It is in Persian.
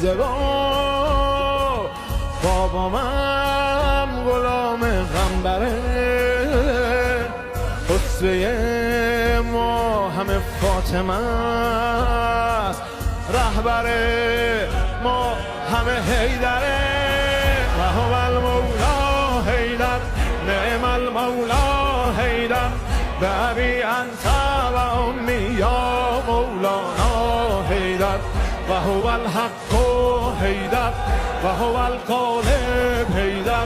زبا بابامم غلام غنبره خسروی ما همه فاطمه است رهبر ما همه حیدره و هو المولا حیدر نعم المولا حیدر بابی انت و امی یا مولانا حیدر و هو الحق حیدر و هو الغالب حیدر